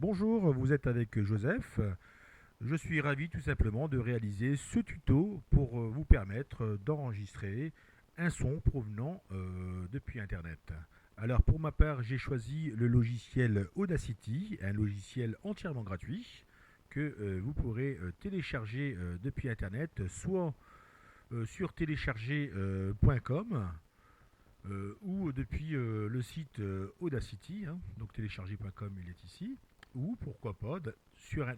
Bonjour, vous êtes avec Joseph. Je suis ravi tout simplement de réaliser ce tuto pour vous permettre d'enregistrer un son provenant depuis Internet. Alors pour ma part, j'ai choisi le logiciel Audacity, un logiciel entièrement gratuit que vous pourrez télécharger depuis Internet, soit sur télécharger.com ou depuis le site Audacity, hein, donc télécharger.com il est ici, ou pourquoi pas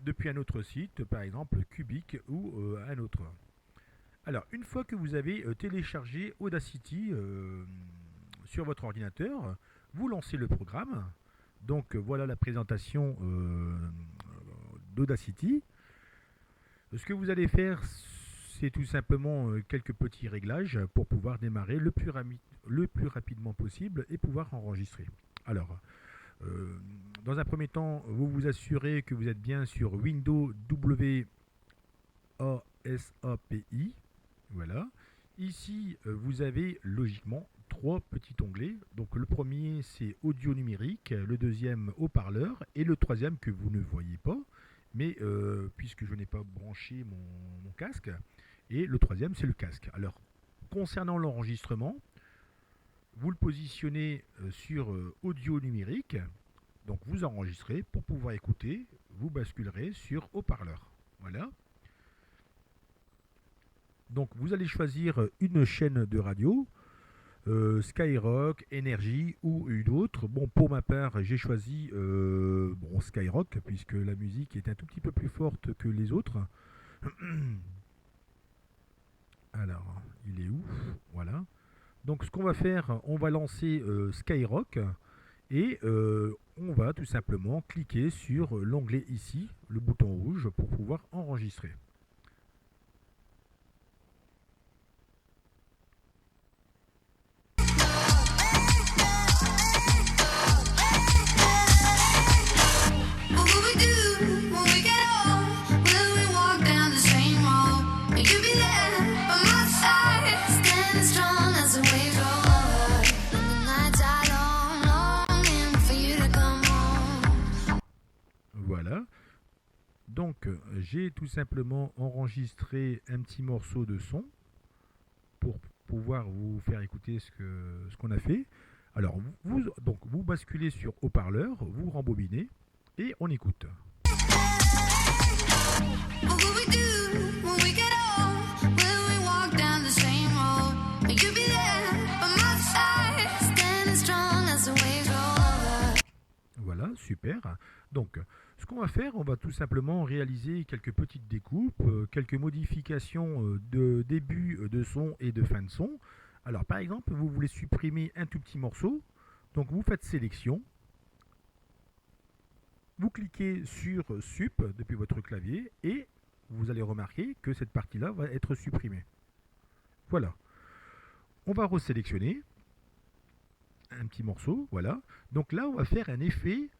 depuis un autre site, par exemple Cubic ou un autre. Alors une fois que vous avez téléchargé Audacity sur votre ordinateur, vous lancez le programme. Donc voilà la présentation d'Audacity. Ce que vous allez faire, c'est tout simplement quelques petits réglages pour pouvoir démarrer le plus rapidement possible et pouvoir enregistrer. Alors, dans un premier temps, vous vous assurez que vous êtes bien sur Windows WASAPI. Voilà. Ici, vous avez logiquement trois petits onglets. Donc le premier, c'est audio numérique, le deuxième, haut-parleur, et le troisième que vous ne voyez pas, mais puisque je n'ai pas branché mon casque, et le troisième, c'est le casque. Alors, concernant l'enregistrement, vous le positionnez sur audio numérique, donc vous enregistrez. Pour pouvoir écouter, vous basculerez sur haut-parleur. Voilà. Donc vous allez choisir une chaîne de radio, Skyrock, Energy ou une autre. Bon, pour ma part, j'ai choisi Skyrock, puisque la musique est un tout petit peu plus forte que les autres. Alors, il est où? Voilà. Donc ce qu'on va faire, on va lancer Skyrock et on va tout simplement cliquer sur l'onglet ici, le bouton rouge, pour pouvoir enregistrer. Voilà. Donc j'ai tout simplement enregistré un petit morceau de son pour pouvoir vous faire écouter ce qu'on a fait. Alors donc vous basculez sur haut-parleur, vous rembobinez et on écoute. Voilà, super. Donc, ce qu'on va faire, on va tout simplement réaliser quelques petites découpes, quelques modifications de début de son et de fin de son. Alors, par exemple, vous voulez supprimer un tout petit morceau, donc vous faites sélection, vous cliquez sur Sup depuis votre clavier et vous allez remarquer que cette partie-là va être supprimée. Voilà. On va resélectionner un petit morceau, voilà. Donc là, on va faire un effet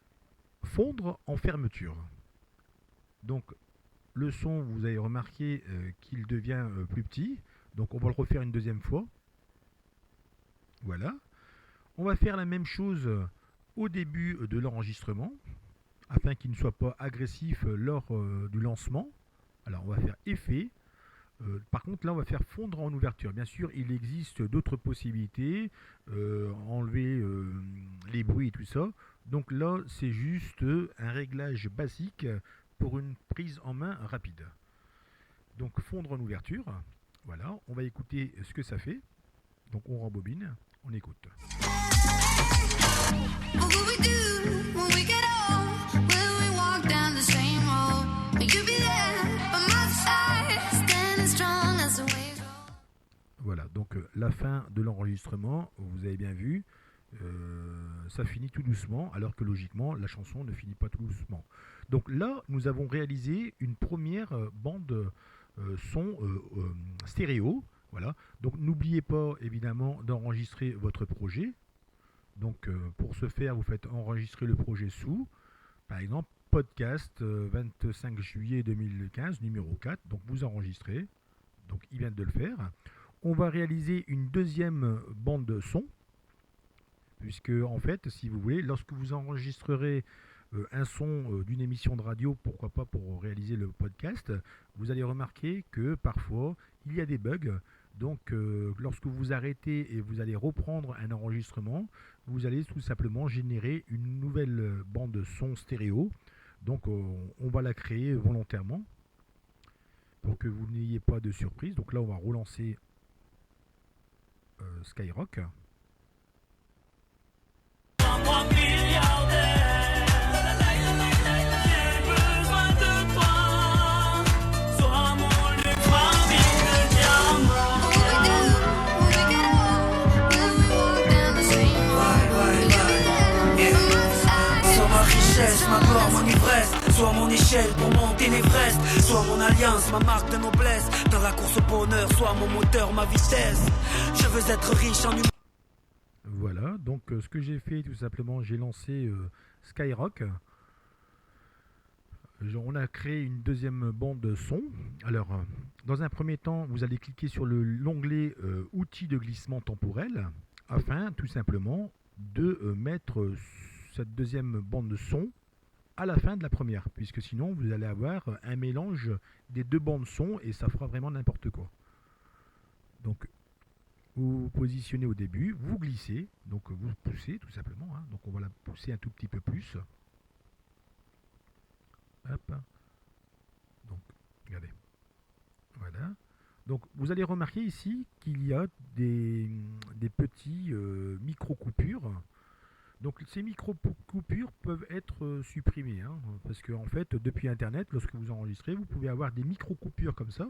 fondre en fermeture. Donc le son, vous avez remarqué qu'il devient plus petit. Donc on va le refaire une deuxième fois. Voilà. On va faire la même chose au début de l'enregistrement, afin qu'il ne soit pas agressif lors du lancement. Alors on va faire effet. Par contre là on va faire fondre en ouverture. Bien sûr il existe d'autres possibilités, enlever les bruits et tout ça. Donc là c'est juste un réglage basique pour une prise en main rapide. Donc fondre en ouverture. Voilà, on va écouter ce que ça fait. Donc on rembobine, on écoute. Voilà, donc la fin de l'enregistrement, vous avez bien vu, ça finit tout doucement, alors que logiquement, la chanson ne finit pas tout doucement. Donc là, nous avons réalisé une première bande son stéréo. Voilà. Donc n'oubliez pas évidemment d'enregistrer votre projet. Donc pour ce faire, vous faites enregistrer le projet sous, par exemple, podcast 25 juillet 2015, numéro 4. Donc vous enregistrez. Donc il vient de le faire. On va réaliser une deuxième bande de son, puisque en fait, si vous voulez, lorsque vous enregistrerez un son d'une émission de radio, pourquoi pas pour réaliser le podcast, vous allez remarquer que parfois il y a des bugs. Donc lorsque vous arrêtez et vous allez reprendre un enregistrement, vous allez tout simplement générer une nouvelle bande son stéréo. Donc on va la créer volontairement pour que vous n'ayez pas de surprise. Donc là on va relancer Skyrock. Ma mort, mon ivresse, soit mon échelle pour monter l'Everest, soit mon alliance, ma marque de noblesse, dans la course au bonheur, soit mon moteur, ma vitesse. Je veux être riche en humain. Voilà, donc ce que j'ai fait tout simplement, j'ai lancé Skyrock. On a créé une deuxième bande son. Alors, dans un premier temps, vous allez cliquer sur l'onglet outils de glissement temporel afin tout simplement de mettre cette deuxième bande de son à la fin de la première, puisque sinon vous allez avoir un mélange des deux bandes son et ça fera vraiment n'importe quoi. Donc vous vous positionnez au début, vous glissez, donc vous poussez tout simplement, hein. Donc on va la pousser un tout petit peu plus. Hop. Donc regardez. Voilà. Donc vous allez remarquer ici qu'il y a des petits micro-coupures. Donc ces micro-coupures peuvent être supprimées, hein, parce que en fait, depuis Internet, lorsque vous enregistrez, vous pouvez avoir des micro-coupures comme ça,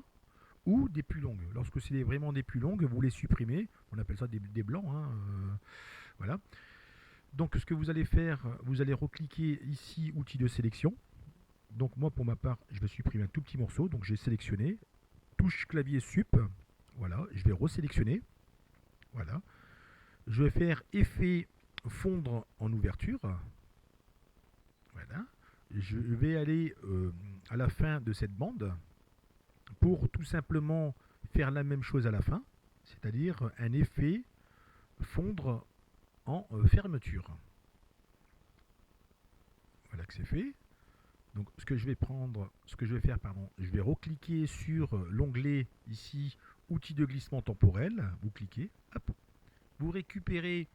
ou des plus longues. Lorsque c'est vraiment des plus longues, vous les supprimez. On appelle ça des blancs. Hein, voilà. Donc ce que vous allez faire, vous allez recliquer ici, outils de sélection. Donc moi, pour ma part, je vais supprimer un tout petit morceau. Donc j'ai sélectionné. Touche clavier sup. Voilà. Je vais resélectionner. Voilà. Je vais faire effet fondre en ouverture. Voilà. Je vais aller à la fin de cette bande pour tout simplement faire la même chose à la fin, c'est-à-dire un effet fondre en fermeture. Voilà que c'est fait. Donc ce que je vais faire, je vais recliquer sur l'onglet ici, outils de glissement temporel. Vous cliquez, hop, vous récupérez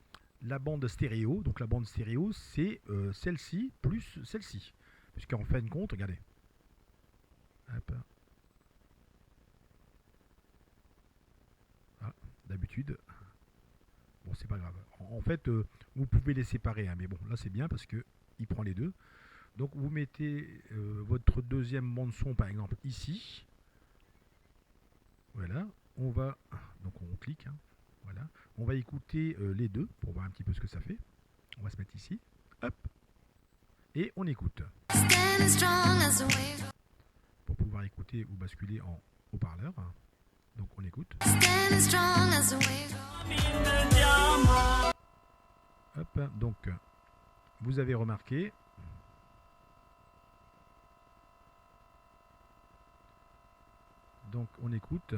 la bande stéréo. Donc la bande stéréo, c'est celle-ci plus celle-ci. Puisqu'en fin de compte, regardez. Hop. Ah, d'habitude. Bon, c'est pas grave. En fait, vous pouvez les séparer. Hein, mais bon, là c'est bien parce que il prend les deux. Donc vous mettez votre deuxième bande son, par exemple, ici. Voilà. Donc on clique. Hein. Voilà. On va écouter les deux pour voir un petit peu ce que ça fait. On va se mettre ici. Hop. Et on écoute. Pour pouvoir écouter ou basculer en haut-parleur. Donc on écoute. Hop. Donc vous avez remarqué. Donc on écoute.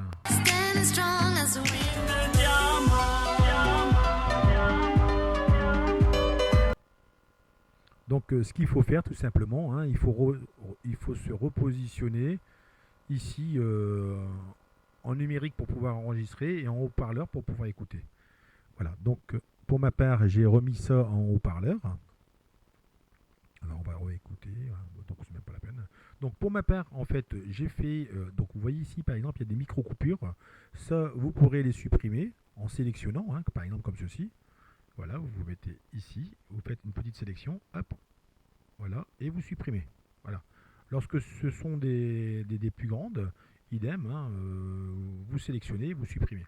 Donc ce qu'il faut faire tout simplement, hein, il faut se repositionner ici en numérique pour pouvoir enregistrer et en haut-parleur pour pouvoir écouter. Voilà, donc pour ma part j'ai remis ça en haut-parleur. Alors on va réécouter, donc c'est même pas la peine. Donc pour ma part, en fait, j'ai fait, donc vous voyez ici par exemple, il y a des micro-coupures. Ça, vous pourrez les supprimer en sélectionnant, hein, par exemple comme ceci. Voilà, vous vous mettez ici, vous faites une petite sélection, hop, voilà, et vous supprimez. Voilà. Lorsque ce sont des plus grandes, idem, hein, vous sélectionnez, vous supprimez.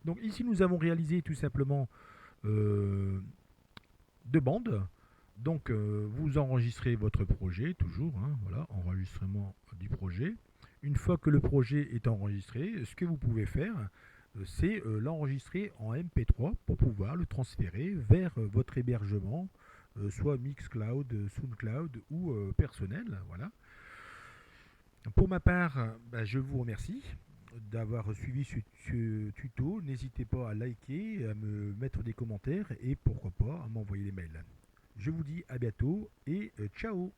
Donc ici nous avons réalisé tout simplement deux bandes. Donc vous enregistrez votre projet toujours, hein, voilà, enregistrement du projet. Une fois que le projet est enregistré, ce que vous pouvez faire, c'est l'enregistrer en MP3 pour pouvoir le transférer vers votre hébergement, soit Mixcloud, Soundcloud ou personnel. Voilà. Pour ma part, je vous remercie d'avoir suivi ce tuto. N'hésitez pas à liker, à me mettre des commentaires et pourquoi pas à m'envoyer des mails. Je vous dis à bientôt et ciao.